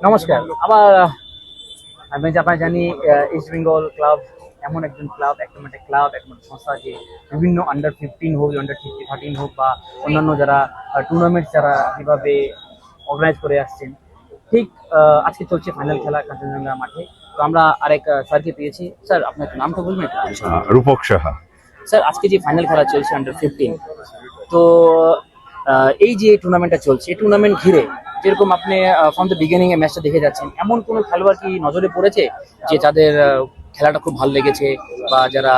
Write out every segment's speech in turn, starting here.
নমস্কার। আমার আমি আপনারা জানি ইস্ট বেঙ্গল ক্লাব এমন একজন ক্লাব, একটা ক্লাব, একটা সংস্থা যে বিভিন্ন আন্ডার 15 হোক, আন্ডার 13 হোক বা অন্যান্য যারা টুর্নামেন্ট যারা যেভাবে অর্গানাইজ করে আসছেন। ঠিক আজকে চলছে ফাইনাল খেলা কাঞ্চনজঙ্ঘা মাঠে। তো আমরা আরেক স্যারকে পেয়েছি। স্যার, আপনার একটু নামটা বলবেন একটু? রূপক সাহা। স্যার, আজকে যে ফাইনাল খেলা চলছে আন্ডার 15, তো এই যে টুর্নামেন্টটা চলছে, এই টুর্নামেন্ট ঘিরে যেরকম আপনি ফ্রম দ্য বিগিনিং এ ম্যাচটা দেখে যাচ্ছেন, এমন কোনো খেলোয়াড় কি নজরে পড়েছে যে যাদের খেলাটা খুব ভালো লেগেছে বা যারা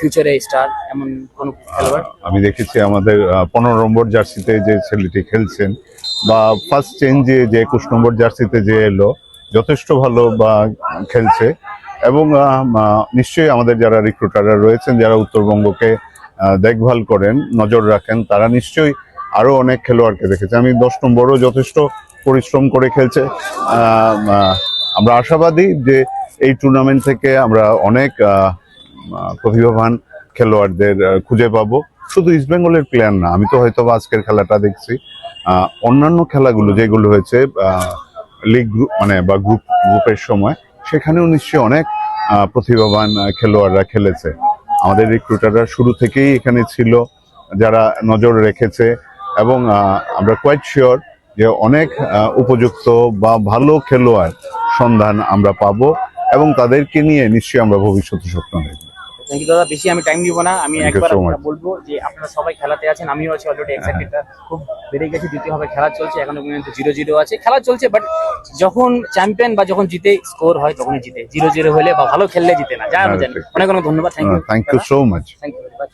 ফিউচারে স্টার, এমন কোন খেলোয়াড়? আমি দেখেছি আমাদের 15 নম্বর জার্সিতে যে ছেলেটি খেলছেন বা ফার্স্ট চেঞ্জে যে 21 নম্বর জার্সিতে যে এলো, যথেষ্ট ভালো বা খেলছে। এবং নিশ্চয়ই আমাদের যারা রিক্রুটাররা রয়েছেন, যারা উত্তরবঙ্গকে দেখভাল করেন, নজর রাখেন, তারা নিশ্চয়ই আরো অনেক খেলোয়াড়কে দেখেছে। আমি 10 নম্বরও যথেষ্ট পরিশ্রম করে খেলছে। আমরা আশাবাদী যে এই টুর্নামেন্ট থেকে আমরা অনেক প্রতিভাবান খেলোয়াড়দের খুঁজে পাবো। শুধু ইস্ট বেঙ্গলের প্লেয়ার না, আমি তো হয়তো আজকের খেলাটা দেখছি, অন্যান্য খেলাগুলো যেগুলো হয়েছে লিগ গ্রুপ মানে বা গ্রুপের সময়, সেখানেও নিশ্চয়ই অনেক প্রতিভাবান খেলোয়াড়রা খেলেছে। আমাদের রিক্রুটাররা শুরু থেকেই এখানে ছিল, যারা নজর রেখেছে, এবং আমরা কোয়াইট শিওর যে অনেক উপযুক্ত বা ভালো খেলোয়াড় সন্ধান আমরা পাবো, এবং তাদেরকে নিয়ে নিশ্চয়ই আমরা ভবিষ্যতে স্বপ্ন দেখব। থ্যাংক ইউ দাদা, বেশি আমি টাইম দিব না। আমি একবার বলবো যে আপনারা সবাই খেলাতে আছেন, আমিও আছি অলরেডি। এক্সাইটেডটা খুব বেড়ে গেছে। দ্বিতীয়ভাবে খেলা চলছে, এখনো পর্যন্ত 0-0 আছে, খেলা চলছে। বাট যখন চ্যাম্পিয়ন বা যখন জিতে স্কোর হয় তখনই জিতে, 0-0 হলে বা ভালো খেললে জিতে না, যা আমরা জানি। অনেক অনেক ধন্যবাদ। Thank you so much. Thank you very much.